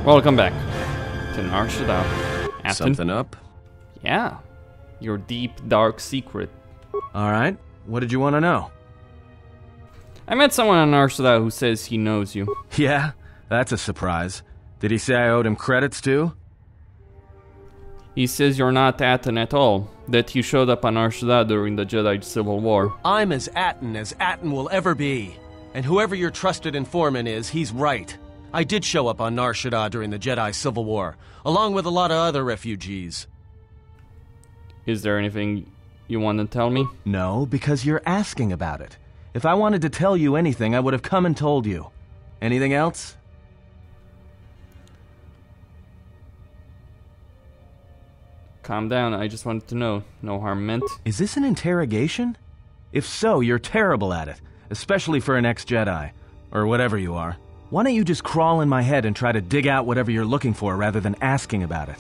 Welcome back to Nar Shaddaa. Atton? Something up? Yeah. Your deep, dark secret. Alright, what did you want to know? I met someone on Nar Shaddaa who says he knows you. Yeah, that's a surprise. Did he say I owed him credits too? He says you're not Atton at all, that you showed up on Nar Shaddaa during the Jedi Civil War. I'm as Atton will ever be. And whoever your trusted informant is, he's right. I did show up on Nar Shaddaa during the Jedi Civil War, along with a lot of other refugees. Is there anything you want to tell me? No, because you're asking about it. If I wanted to tell you anything, I would have come and told you. Anything else? Calm down, I just wanted to know. No harm meant. Is this an interrogation? If so, you're terrible at it, especially for an ex-Jedi, or whatever you are. Why don't you just crawl in my head and try to dig out whatever you're looking for rather than asking about it?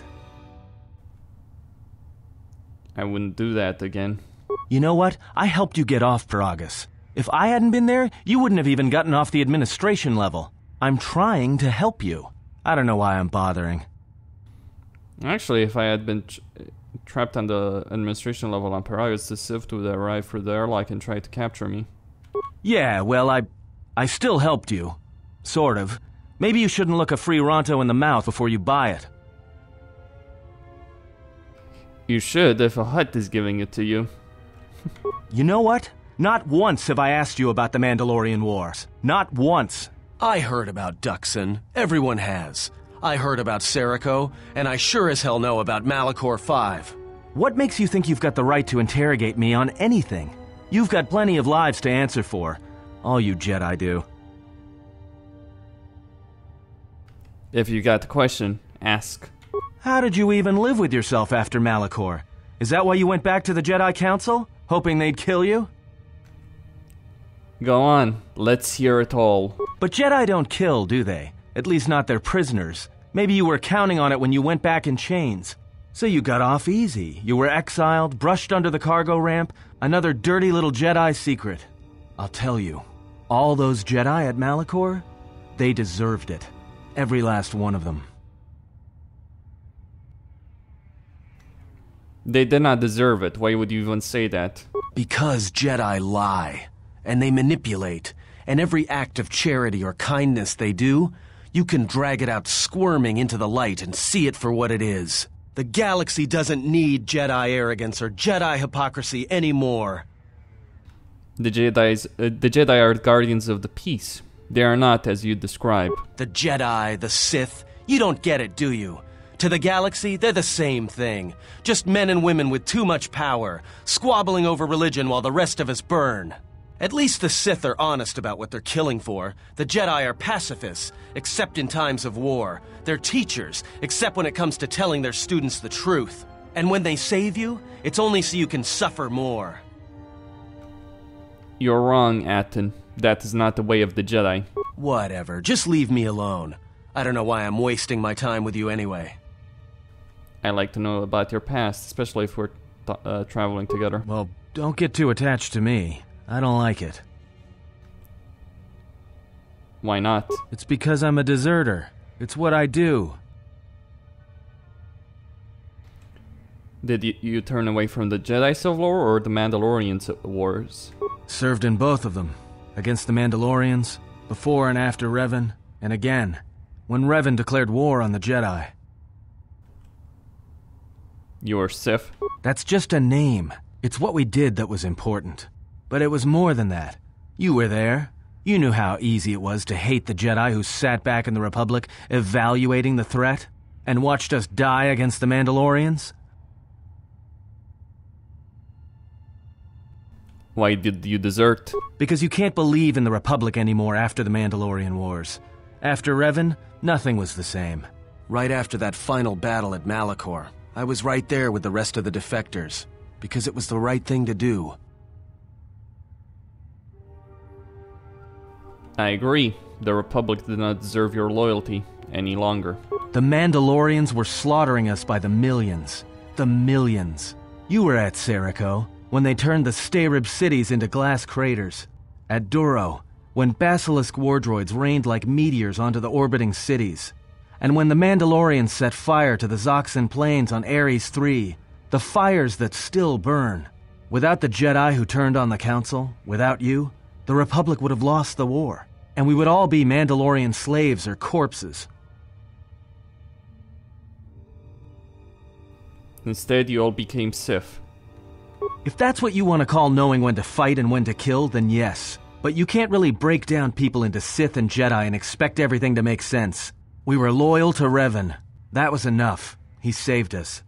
I wouldn't do that again. You know what? I helped you get off Peragus. If I hadn't been there, you wouldn't have even gotten off the administration level. I'm trying to help you. I don't know why I'm bothering. Actually, if I had been trapped on the administration level on Peragus, the Sith would arrive through the airlock and try to capture me. Yeah, well, I still helped you. Sort of. Maybe you shouldn't look a free Ronto in the mouth before you buy it. You should if a Hutt is giving it to you. You know what? Not once have I asked you about the Mandalorian Wars. Not once. I heard about Duxon. Everyone has. I heard about Serico, and I sure as hell know about Malachor 5. What makes you think you've got the right to interrogate me on anything? You've got plenty of lives to answer for. All you Jedi do. If you got the question, ask. How did you even live with yourself after Malachor? Is that why you went back to the Jedi Council? Hoping they'd kill you? Go on, let's hear it all. But Jedi don't kill, do they? At least not their prisoners. Maybe you were counting on it when you went back in chains. So you got off easy. You were exiled, brushed under the cargo ramp, another dirty little Jedi secret. I'll tell you, all those Jedi at Malachor, they deserved it. Every last one of them. They did not deserve it. Why would you even say that? Because Jedi lie, and they manipulate, and every act of charity or kindness they do, you can drag it out squirming into the light and see it for what it is. The galaxy doesn't need Jedi arrogance or Jedi hypocrisy anymore. The Jedi are guardians of the peace. They are not as you describe. The Jedi, the Sith, you don't get it, do you? To the galaxy, they're the same thing. Just men and women with too much power, squabbling over religion while the rest of us burn. At least the Sith are honest about what they're killing for. The Jedi are pacifists, except in times of war. They're teachers, except when it comes to telling their students the truth. And when they save you, it's only so you can suffer more. You're wrong, Atton. That is not the way of the Jedi. Whatever, just leave me alone. I don't know why I'm wasting my time with you anyway. I like to know about your past, especially if we're traveling together. Well, don't get too attached to me. I don't like it. Why not? It's because I'm a deserter. It's what I do. Did you turn away from the Jedi Civil War or the Mandalorian Wars? Served in both of them. Against the Mandalorians, before and after Revan, and again, when Revan declared war on the Jedi. You were Sith? That's just a name. It's what we did that was important. But it was more than that. You were there. You knew how easy it was to hate the Jedi who sat back in the Republic, evaluating the threat, and watched us die against the Mandalorians. Why did you desert? Because you can't believe in the Republic anymore after the Mandalorian Wars. After Revan, nothing was the same. Right after that final battle at Malachor, I was right there with the rest of the defectors, because it was the right thing to do. I agree. The Republic did not deserve your loyalty any longer. The Mandalorians were slaughtering us by the millions. The millions. You were at Serico, when they turned the Stayrib cities into glass craters. At Duro, when Basilisk war droids rained like meteors onto the orbiting cities. And when the Mandalorians set fire to the Zoxan plains on Ares III, the fires that still burn. Without the Jedi who turned on the Council, without you, the Republic would have lost the war, and we would all be Mandalorian slaves or corpses. Instead, you all became Sith. If that's what you want to call knowing when to fight and when to kill, then yes. But you can't really break down people into Sith and Jedi and expect everything to make sense. We were loyal to Revan. That was enough. He saved us.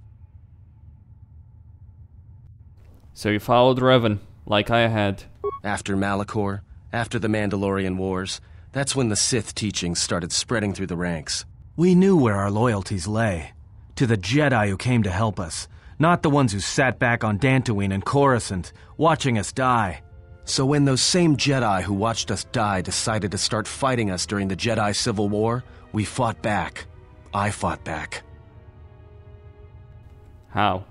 So you followed Revan, like I had. After Malachor, after the Mandalorian Wars, that's when the Sith teachings started spreading through the ranks. We knew where our loyalties lay. To the Jedi who came to help us, not the ones who sat back on Dantooine and Coruscant, watching us die. So when those same Jedi who watched us die decided to start fighting us during the Jedi Civil War, we fought back. I fought back. How?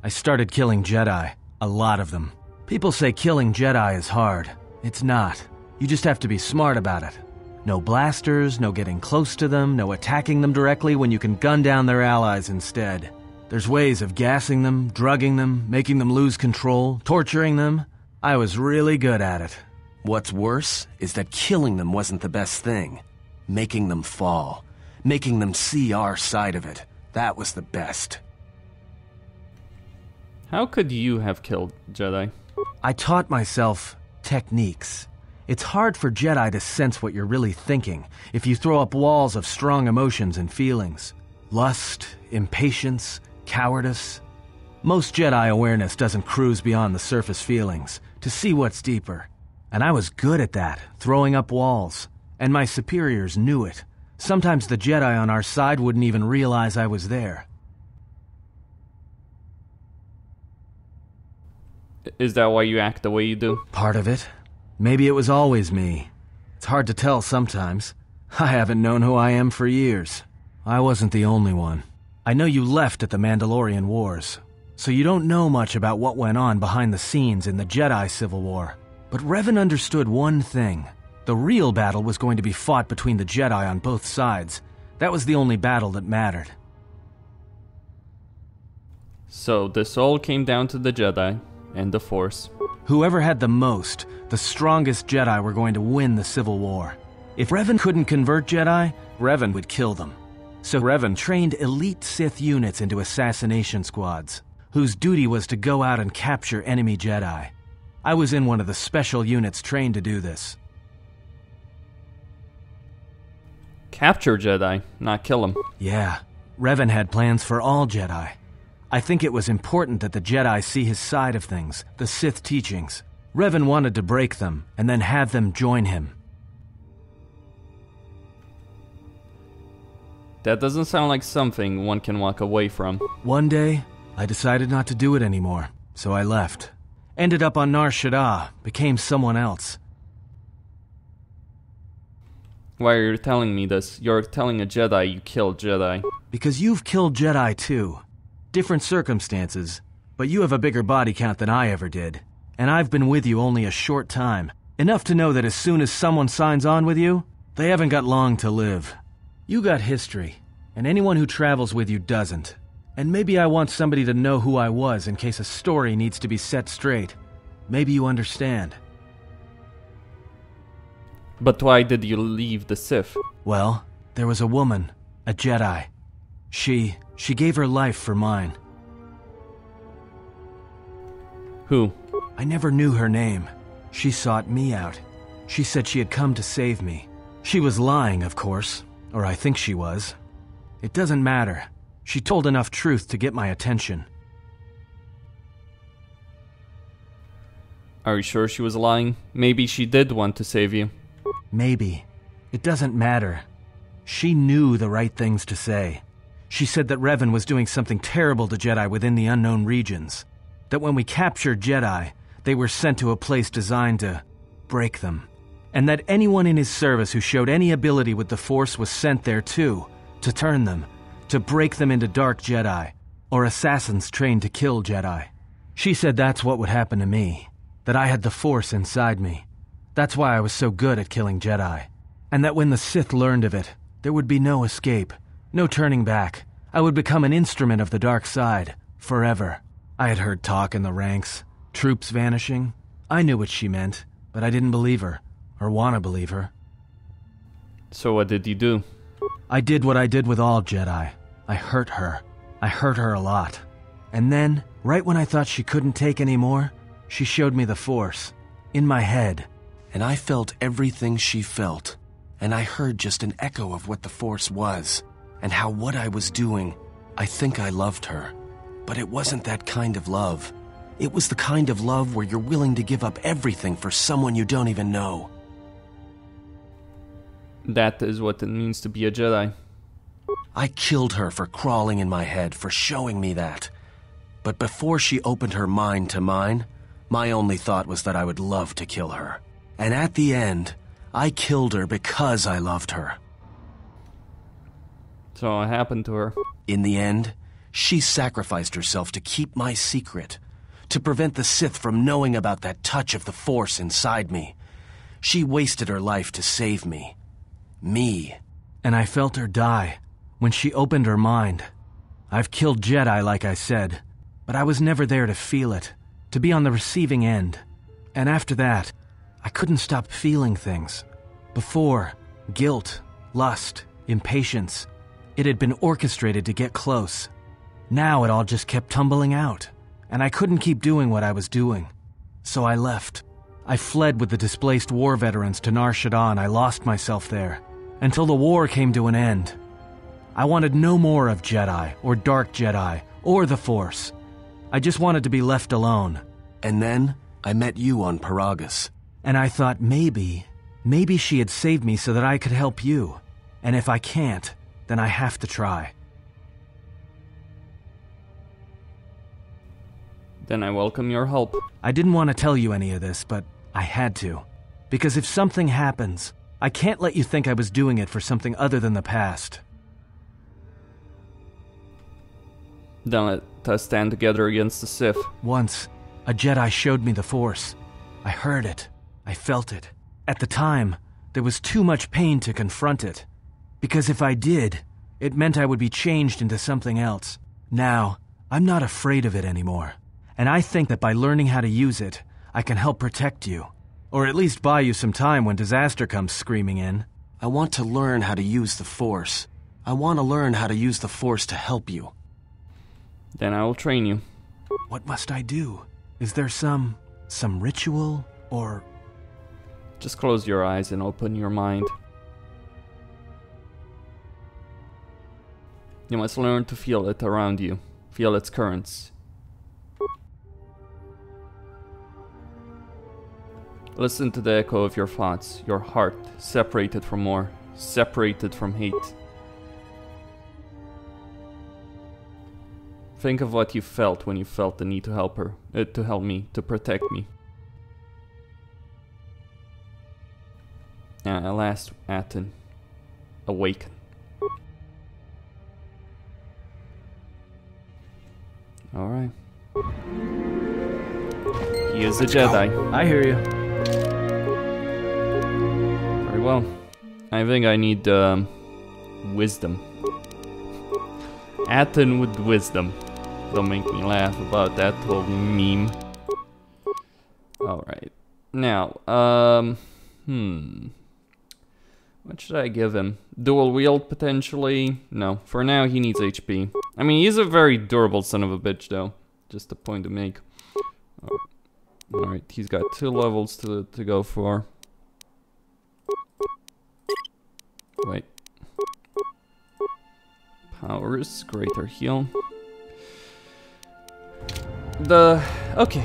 I started killing Jedi. A lot of them. People say killing Jedi is hard. It's not. You just have to be smart about it. No blasters, no getting close to them, no attacking them directly when you can gun down their allies instead. There's ways of gassing them, drugging them, making them lose control, torturing them. I was really good at it. What's worse is that killing them wasn't the best thing. Making them fall. Making them see our side of it. That was the best. How could you have killed Jedi? I taught myself techniques. It's hard for Jedi to sense what you're really thinking if you throw up walls of strong emotions and feelings. Lust, impatience, cowardice. Most Jedi awareness doesn't cruise beyond the surface feelings to see what's deeper. And I was good at that, throwing up walls. And my superiors knew it. Sometimes the Jedi on our side wouldn't even realize I was there. Is that why you act the way you do? Part of it. Maybe it was always me. It's hard to tell sometimes. I haven't known who I am for years. I wasn't the only one. I know you left at the Mandalorian Wars, so you don't know much about what went on behind the scenes in the Jedi Civil War. But Revan understood one thing. The real battle was going to be fought between the Jedi on both sides. That was the only battle that mattered. So this all came down to the Jedi and the Force. Whoever had the most, the strongest Jedi were going to win the Civil War. If Revan couldn't convert Jedi, Revan would kill them. So Revan trained elite Sith units into assassination squads, whose duty was to go out and capture enemy Jedi. I was in one of the special units trained to do this. Capture Jedi, not kill them. Yeah, Revan had plans for all Jedi. I think it was important that the Jedi see his side of things, the Sith teachings. Revan wanted to break them, and then have them join him. That doesn't sound like something one can walk away from. One day, I decided not to do it anymore, so I left. Ended up on Nar Shaddaa, became someone else. Why are you telling me this? You're telling a Jedi you killed Jedi. Because you've killed Jedi too. Different circumstances, but you have a bigger body count than I ever did. And I've been with you only a short time. Enough to know that as soon as someone signs on with you, they haven't got long to live. You got history, and anyone who travels with you doesn't. And maybe I want somebody to know who I was in case a story needs to be set straight. Maybe you understand. But why did you leave the Sith? Well, there was a woman, a Jedi. She gave her life for mine. Who? I never knew her name. She sought me out. She said she had come to save me. She was lying, of course, or I think she was. It doesn't matter. She told enough truth to get my attention. Are you sure she was lying? Maybe she did want to save you. Maybe. It doesn't matter. She knew the right things to say. She said that Revan was doing something terrible to Jedi within the unknown regions. That when we captured Jedi, they were sent to a place designed to break them. And that anyone in his service who showed any ability with the Force was sent there too, to turn them, to break them into dark Jedi, or assassins trained to kill Jedi. She said that's what would happen to me, that I had the Force inside me. That's why I was so good at killing Jedi. And that when the Sith learned of it, there would be no escape, No turning back. I would become an instrument of the dark side, forever. I had heard talk in the ranks, troops vanishing. I knew what she meant, but I didn't believe her, or want to believe her. So what did you do? I did what I did with all Jedi. I hurt her. I hurt her a lot. And then, right when I thought she couldn't take any more, she showed me the Force. In my head. And I felt everything she felt. And I heard just an echo of what the Force was. And how what I was doing, I think I loved her. But it wasn't that kind of love. It was the kind of love where you're willing to give up everything for someone you don't even know. That is what it means to be a Jedi. I killed her for crawling in my head, for showing me that. But before she opened her mind to mine, my only thought was that I would love to kill her. And at the end, I killed her because I loved her. So what happened to her? In the end, she sacrificed herself to keep my secret, to prevent the Sith from knowing about that touch of the Force inside me. She wasted her life to save me. Me. And I felt her die when she opened her mind. I've killed Jedi, like I said, but I was never there to feel it, to be on the receiving end. And after that, I couldn't stop feeling things. Before, guilt, lust, impatience. It had been orchestrated to get close. Now it all just kept tumbling out, and I couldn't keep doing what I was doing. So I left. I fled with the displaced war veterans to Nar Shaddaa. I lost myself there, until the war came to an end. I wanted no more of Jedi, or Dark Jedi, or the Force. I just wanted to be left alone. And then, I met you on Paragus. And I thought maybe she had saved me so that I could help you. And if I can't, then I have to try. Then I welcome your help. I didn't want to tell you any of this, but I had to. Because if something happens, I can't let you think I was doing it for something other than the past. Then let us stand together against the Sith. Once, a Jedi showed me the Force. I heard it. I felt it. At the time, there was too much pain to confront it. Because if I did, it meant I would be changed into something else. Now, I'm not afraid of it anymore. And I think that by learning how to use it, I can help protect you. Or at least buy you some time when disaster comes screaming in. I want to learn how to use the Force. I want to learn how to use the Force to help you. Then I will train you. What must I do? Is there some ritual, or... Just close your eyes and open your mind. You must learn to feel it around you. Feel its currents. Listen to the echo of your thoughts, your heart, separated from war, separated from hate. Think of what you felt when you felt the need to help her, to help me, to protect me. And at last, Atton, awaken. Alright. He is a Jedi. I hear you. Very well. I think I need wisdom. Atton with wisdom. Don't make me laugh about that whole meme. Alright. Now, what should I give him? Dual wield, potentially? No. For now, he needs HP. I mean, he's a very durable son of a bitch, though. Just a point to make. Alright, he's got 2 levels to go for. Wait. Powers, greater heal. Okay.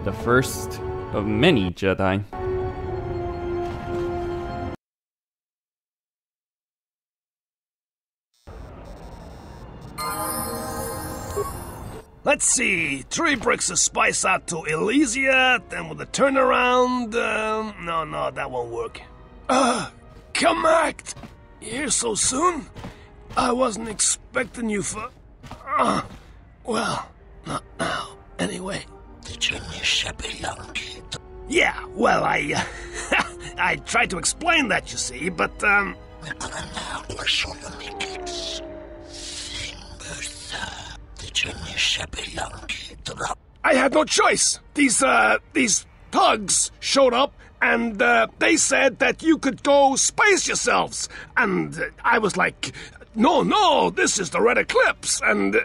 The first of many Jedi. Let's see, 3 bricks of spice out to Elysia, then with a turnaround, no, that won't work. Come act! You here so soon? I wasn't expecting you for... well, not now, anyway. Yeah, well, I... I tried to explain that, you see, but, I had no choice. These thugs showed up, and, they said that you could go spice yourselves. And I was like, no, this is the Red Eclipse, and...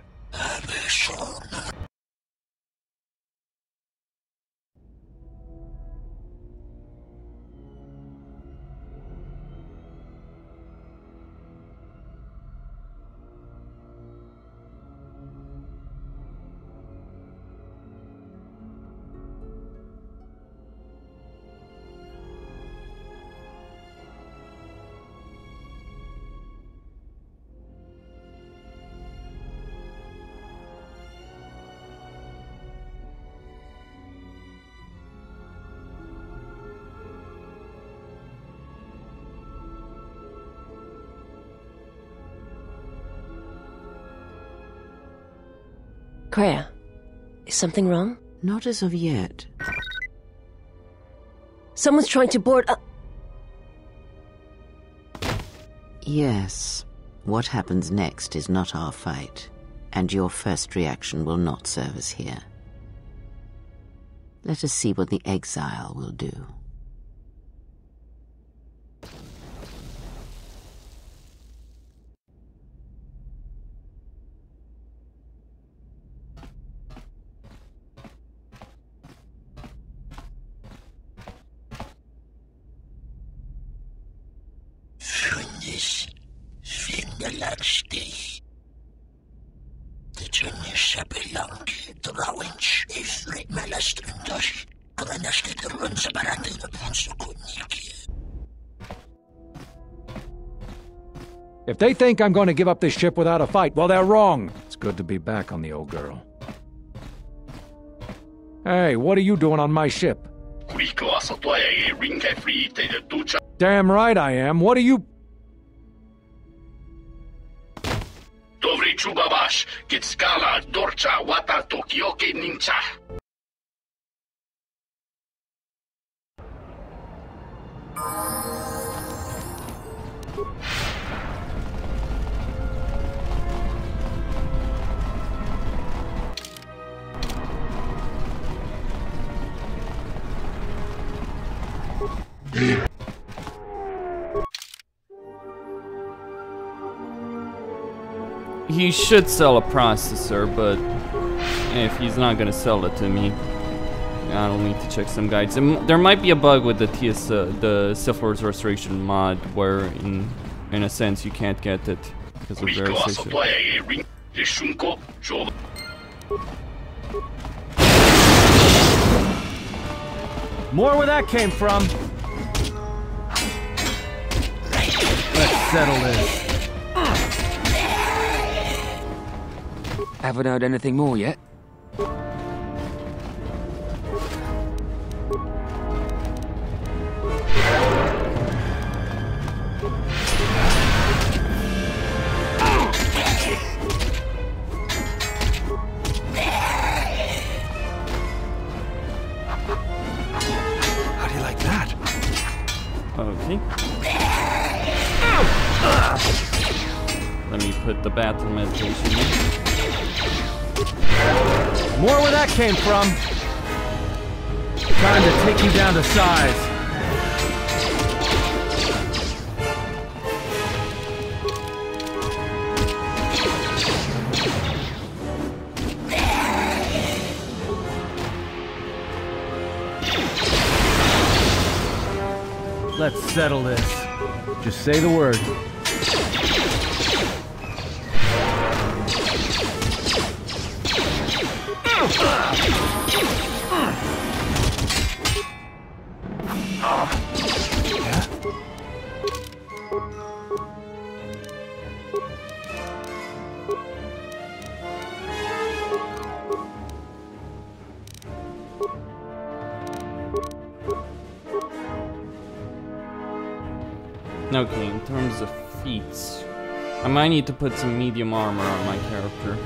Kreia, is something wrong? Not as of yet. Someone's trying to board a... Yes. What happens next is not our fight, and your first reaction will not serve us here. Let us see what the exile will do. If they think I'm going to give up this ship without a fight, well, they're wrong. It's good to be back on the old girl. Hey, what are you doing on my ship? Damn right I am. What are you... He should sell a processor, but if he's not gonna sell it to me, I'll need to check some guides. There might be a bug with the Sith Lord's Restoration mod, where in a sense you can't get it because of various issues. More where that came from. Let's settle this. Haven't heard anything more yet. How do you like that? Okay. Let me put the battle meditation in. More where that came from. Time to take you down to size. Let's settle this. Just say the word. Okay, in terms of feats, I might need to put some medium armor on my character.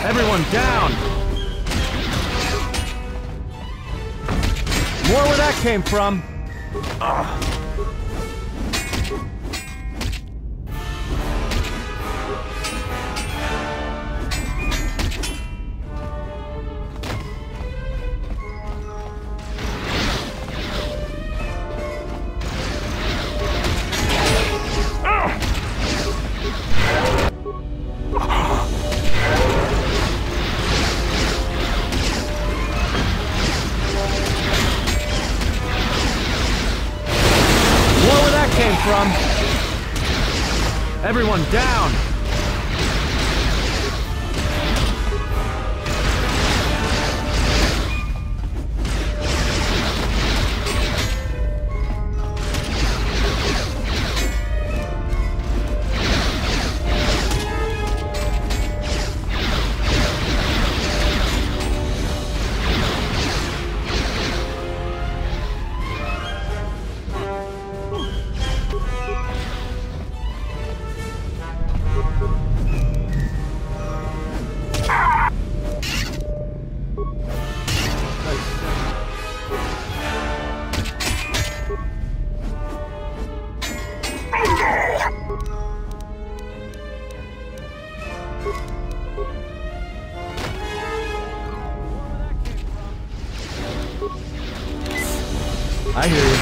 Everyone down! More where that came from. From everyone down. I hear you.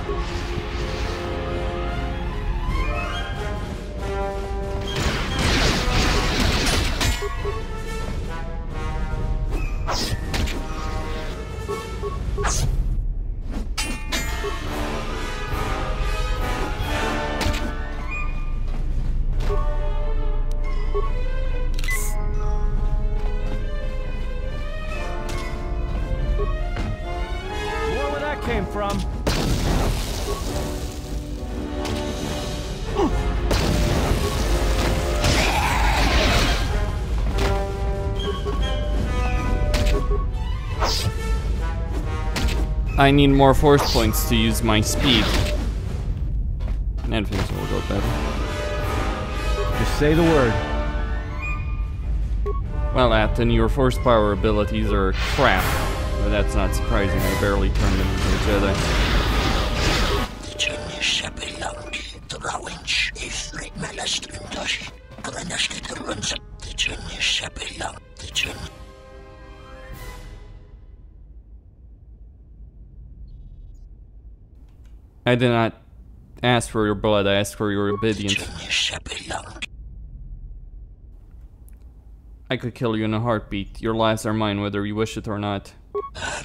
More where that came from. I need more force points to use my speed. And things will go better. Just say the word. Well, Atton, your force power abilities are crap. But that's not surprising, I barely turned them into a Jedi. I did not ask for your blood, I asked for your obedience. I could kill you in a heartbeat. Your lives are mine whether you wish it or not. I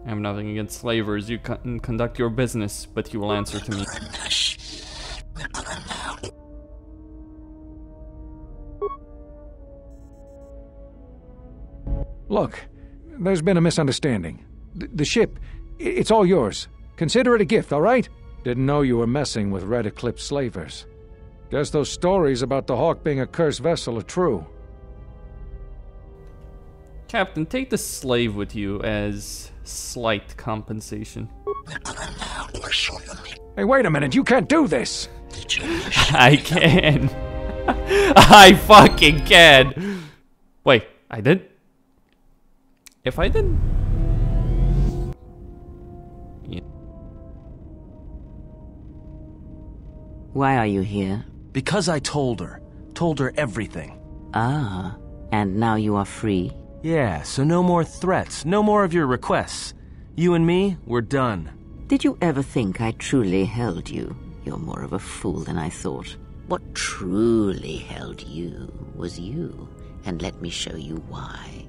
have nothing against slavers. You can conduct your business, but you will answer to me. Look, there's been a misunderstanding. The ship, it's all yours. Consider it a gift, all right? Didn't know you were messing with Red Eclipse slavers. Guess those stories about the Hawk being a cursed vessel are true. Captain, take the slave with you as slight compensation. Hey, wait a minute, you can't do this! I can. I fucking can. Wait, I did? If I didn't... Yeah. Why are you here? Because I told her everything. Ah, and now you are free? Yeah, so no more threats, no more of your requests. You and me, we're done. Did you ever think I truly held you? You're more of a fool than I thought. What truly held you was you, and let me show you why.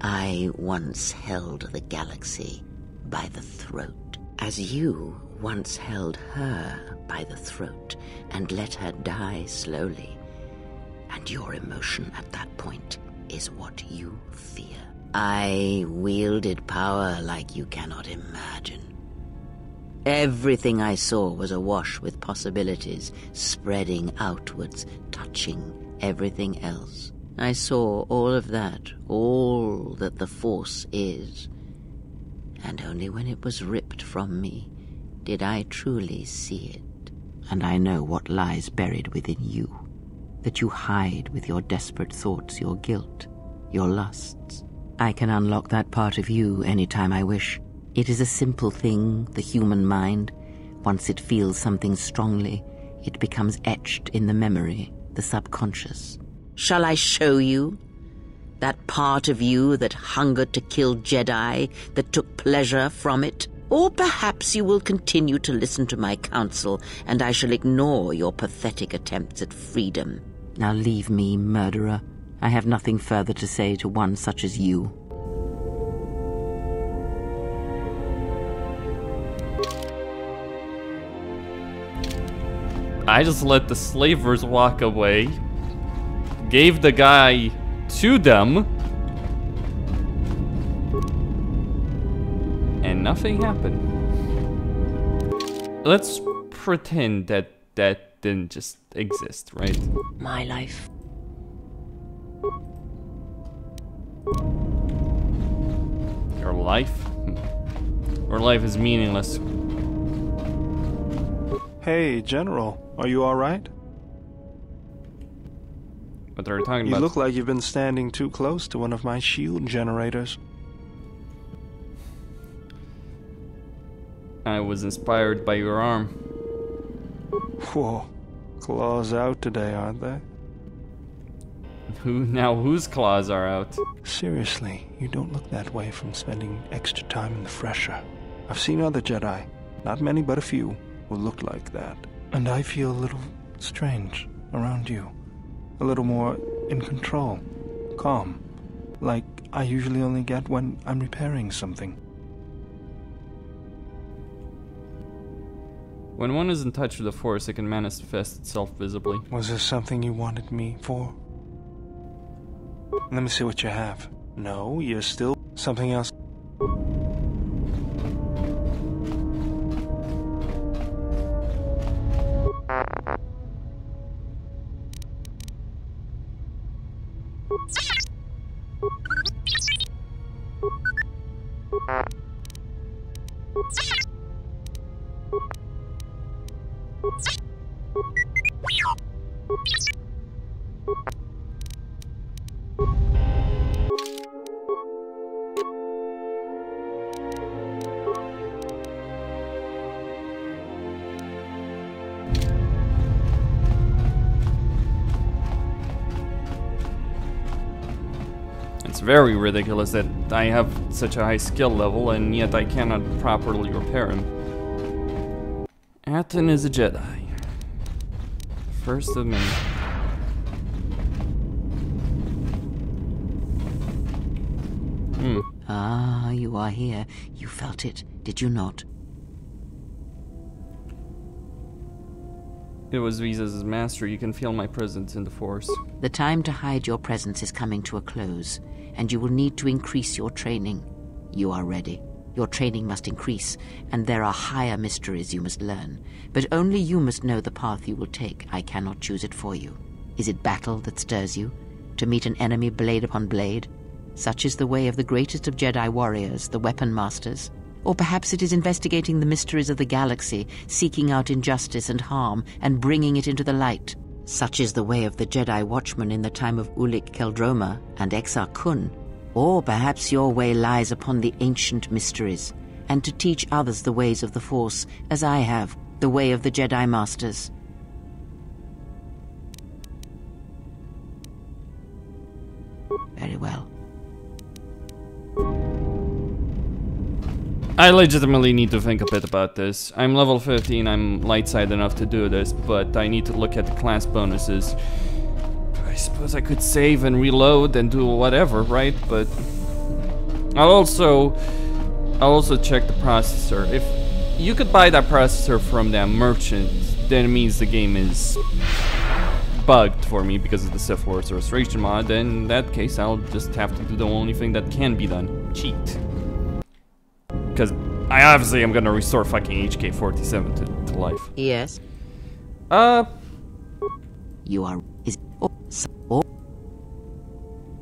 I once held the galaxy by the throat, as you once held her by the throat and let her die slowly. And your emotion at that point is what you fear. I wielded power like you cannot imagine. Everything I saw was awash with possibilities, spreading outwards, touching everything else. I saw all of that, all that the Force is. And only when it was ripped from me did I truly see it. And I know what lies buried within you, that you hide with your desperate thoughts, your guilt, your lusts. I can unlock that part of you anytime I wish. It is a simple thing, the human mind. Once it feels something strongly, it becomes etched in the memory, the subconscious. Shall I show you? That part of you that hungered to kill Jedi, that took pleasure from it? Or perhaps you will continue to listen to my counsel, and I shall ignore your pathetic attempts at freedom. Now leave me, murderer. I have nothing further to say to one such as you. I just let the slavers walk away, gave the guy to them, and nothing happened. Let's pretend that that didn't just exist, right? My life. Your life? Or life is meaningless. Hey, General, are you alright? What are you talking You about? look like you've been standing too close to one of my shield generators. I was inspired by your arm. Whoa, claws out today, aren't they? Whose claws are out? Seriously, you don't look that way from spending extra time in the fresher. I've seen other Jedi, not many but a few, who look like that. And I feel a little strange around you. A little more in control, calm, like I usually only get when I'm repairing something. When one is in touch with the Force, it can manifest itself visibly. Was there something you wanted me for? Let me see what you have. No, you're still something else. It's very ridiculous that I have such a high skill level and yet I cannot properly repair him. Atton is a Jedi. First of many. Ah, you are here. You felt it, did you not? It was Visa's master. You can feel my presence in the Force. The time to hide your presence is coming to a close, and you will need to increase your training. You are ready. Your training must increase, and there are higher mysteries you must learn. But only you must know the path you will take. I cannot choose it for you. Is it battle that stirs you? To meet an enemy blade upon blade? Such is the way of the greatest of Jedi warriors, the weapon masters. Or perhaps it is investigating the mysteries of the galaxy, seeking out injustice and harm, and bringing it into the light. Such is the way of the Jedi Watchman in the time of Ulik Keldroma and Exar Kun. Or perhaps your way lies upon the ancient mysteries, and to teach others the ways of the Force, as I have, the way of the Jedi Masters. Very well. I legitimately need to think a bit about this. I'm level 15, I'm light side enough to do this, but I need to look at the class bonuses. I suppose I could save and reload and do whatever, right? But I'll also check the processor. If you could buy that processor from that merchant, then it means the game is bugged for me because of the Sith Lord's Restoration mod. Then in that case, I'll just have to do the only thing that can be done: cheat. Because I obviously am gonna restore fucking HK-47 to life. Yes. You are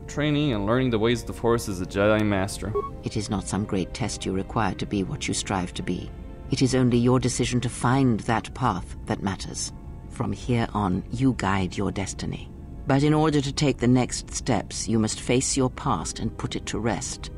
training and learning the ways of the Force as a Jedi Master. It is not some great test you require to be what you strive to be. It is only your decision to find that path that matters. From here on, you guide your destiny. But in order to take the next steps, you must face your past and put it to rest.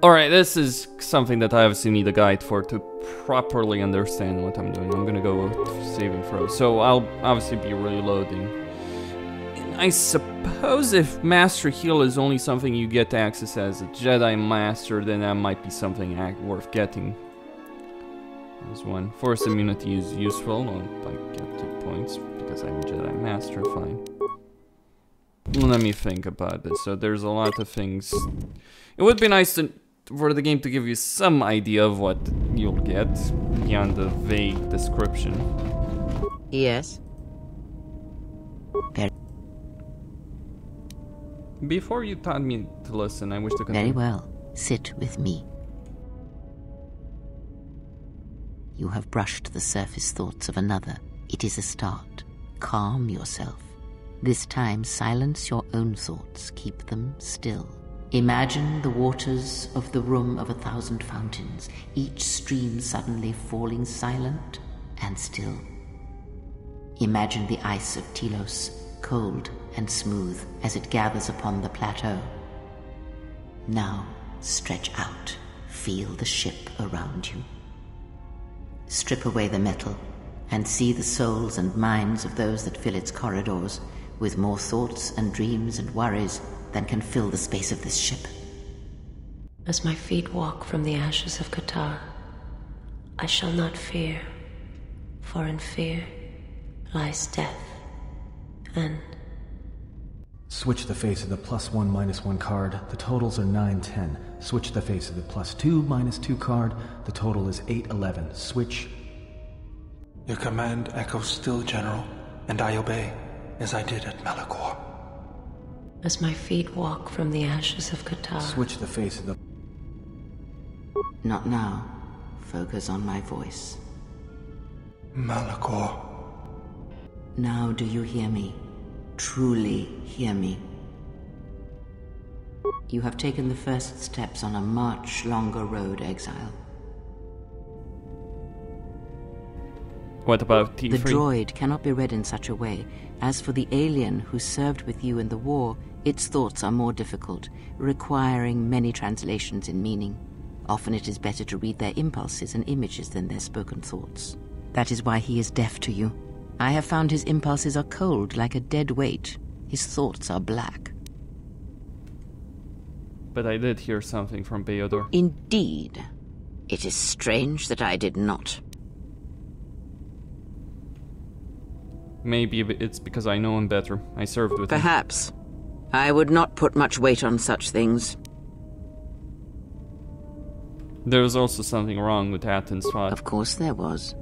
Alright, this is something that I obviously need a guide for to properly understand what I'm doing. I'm gonna go with saving throw, so I'll obviously be reloading. And I suppose if Master Heal is only something you get access as a Jedi Master, then that might be something worth getting. There's one. Force immunity is useful. I get 2 points because I'm a Jedi Master, fine. Let me think about this. So there's a lot of things. It would be nice for the game to give you some idea of what you'll get beyond the vague description. Yes. Before you taught me to listen, I wish to continue. Very well. Sit with me. You have brushed the surface thoughts of another. It is a start. Calm yourself. This time, silence your own thoughts. Keep them still. Imagine the waters of the room of 1,000 fountains, each stream suddenly falling silent and still. Imagine the ice of Telos, cold and smooth as it gathers upon the plateau. Now, stretch out. Feel the ship around you. Strip away the metal and see the souls and minds of those that fill its corridors with more thoughts and dreams and worries than can fill the space of this ship. As my feet walk from the ashes of Qatar, I shall not fear, for in fear lies death, and... Switch the face of the +1 -1 card. The totals are 9, 10. Switch the face of the +2 -2 card. The total is 8, 11. Switch. Your command echoes still, General, and I obey, as I did at Malakor. As my feet walk from the ashes of Qatar... Switch the face of the... Not now. Focus on my voice. Malakor. Now do you hear me? Truly hear me. You have taken the first steps on a much longer road, exile. What about T3? The droid cannot be read in such a way. As for the alien who served with you in the war, its thoughts are more difficult, requiring many translations in meaning. Often it is better to read their impulses and images than their spoken thoughts. That is why he is deaf to you. I have found his impulses are cold, like a dead weight. His thoughts are black. But I did hear something from Beodor. Indeed. It is strange that I did not. Maybe it's because I know him better. I served with him. Perhaps. I would not put much weight on such things. There was also something wrong with Atton's fight. Of course there was.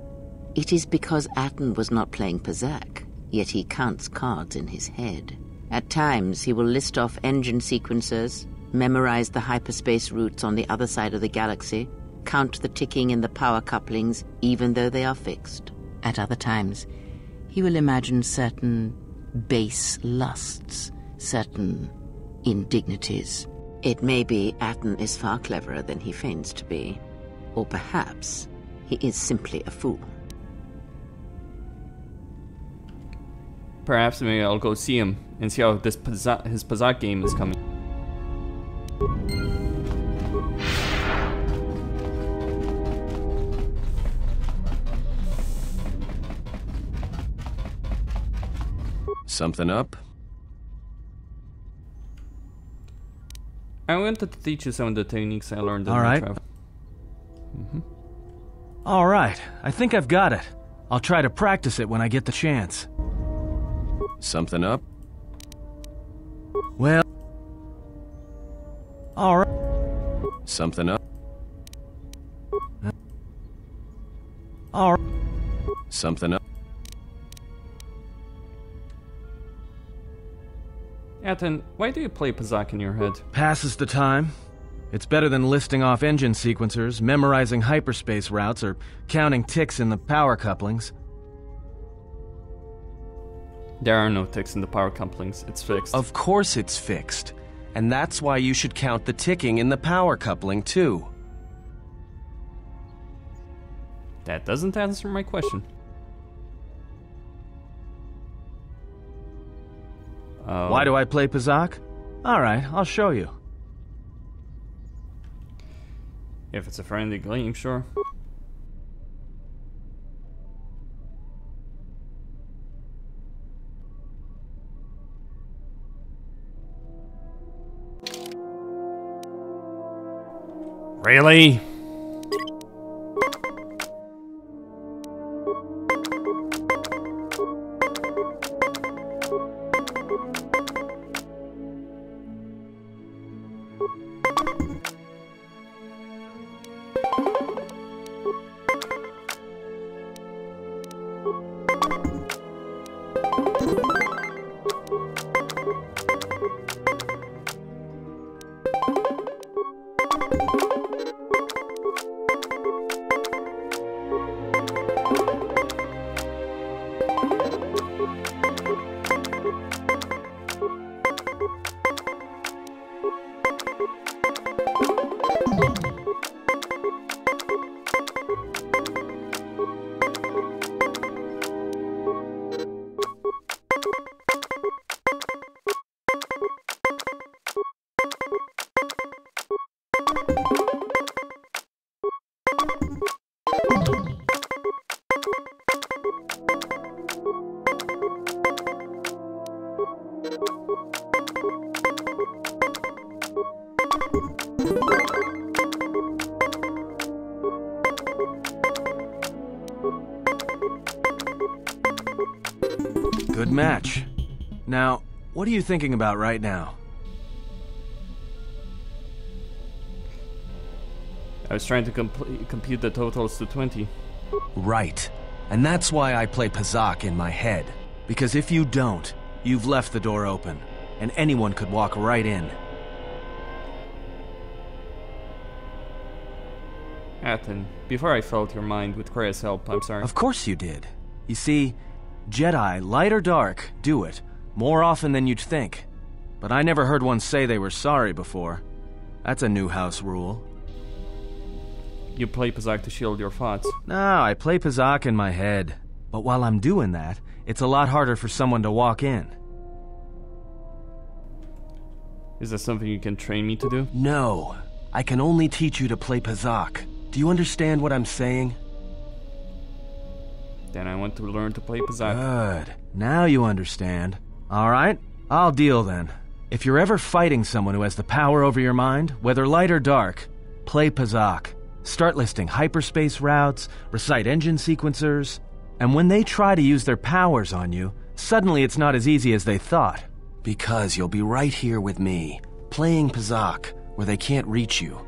It is because Atton was not playing Pazak, yet he counts cards in his head. At times, he will list off engine sequencers, memorize the hyperspace routes on the other side of the galaxy, count the ticking in the power couplings, even though they are fixed. At other times, he will imagine certain base lusts, certain indignities. It may be Atton is far cleverer than he feigns to be. Or perhaps he is simply a fool. Perhaps maybe I'll go see him and see how his Pazak game is coming. Something up? I wanted to teach you some of the techniques I learned in All right. travel. All right, I think I've got it. I'll try to practice it when I get the chance. Something up? Well... All right. Something up? All right. Something up? Atton, why do you play Pazak in your head? Passes the time. It's better than listing off engine sequencers, memorizing hyperspace routes, or counting ticks in the power couplings. There are no ticks in the power couplings. It's fixed. Of course it's fixed. And that's why you should count the ticking in the power coupling, too. That doesn't answer my question. Why do I play Pazak? All right, I'll show you. If it's a friendly game, sure. Really? Good match. Now, what are you thinking about right now? I was trying to compute the totals to 20. Right. And that's why I play Pazak in my head. Because if you don't, you've left the door open, and anyone could walk right in. Atton, before I felt your mind with Krea's help, I'm sorry. Of course you did. You see, Jedi, light or dark, do it, more often than you'd think. But I never heard one say they were sorry before. That's a new house rule. You play Pazak to shield your thoughts. No, I play Pazak in my head. But while I'm doing that, it's a lot harder for someone to walk in. Is that something you can train me to do? No. I can only teach you to play Pazak. Do you understand what I'm saying? Then I want to learn to play Pazak. Good. Now you understand. All right, I'll deal then. If you're ever fighting someone who has the power over your mind, whether light or dark, play Pazak. Start listing hyperspace routes, recite engine sequencers, and when they try to use their powers on you, suddenly it's not as easy as they thought. Because you'll be right here with me, playing Pazak, where they can't reach you.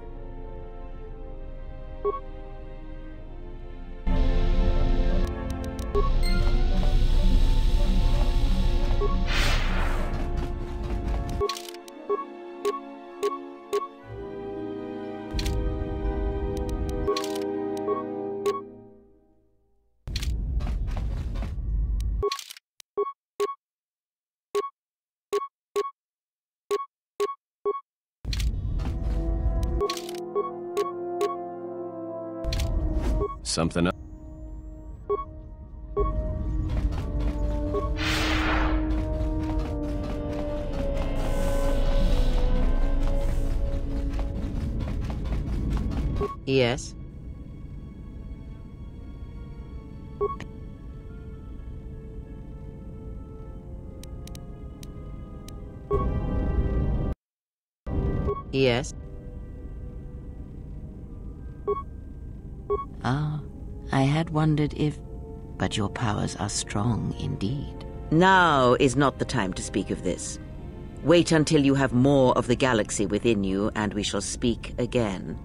Something else. Yes? Yes? Ah, I had wondered if... But your powers are strong indeed. Now is not the time to speak of this. Wait until you have more of the galaxy within you, and we shall speak again.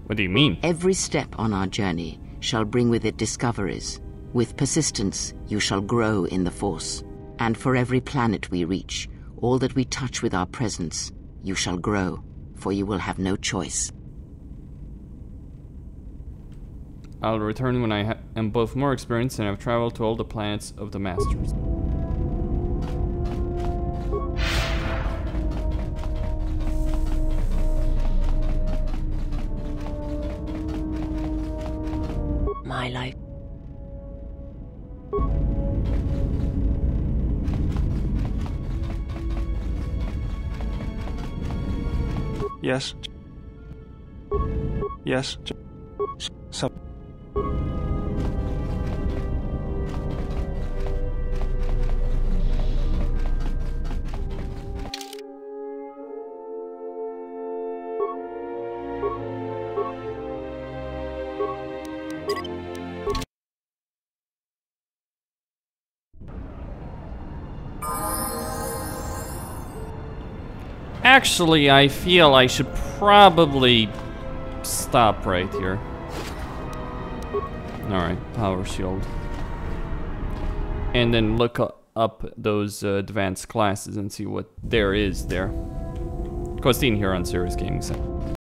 What do you mean? Every step on our journey shall bring with it discoveries. With persistence, you shall grow in the Force. And for every planet we reach, all that we touch with our presence, you shall grow, for you will have no choice. I'll return when I am both more experienced and have traveled to all the planets of the Masters. My life. Yes. Yes. Some. Actually, I feel I should probably stop right here. Alright, power shield. And then look up those advanced classes and see what there is there. Costin here on Serious Gaming Center.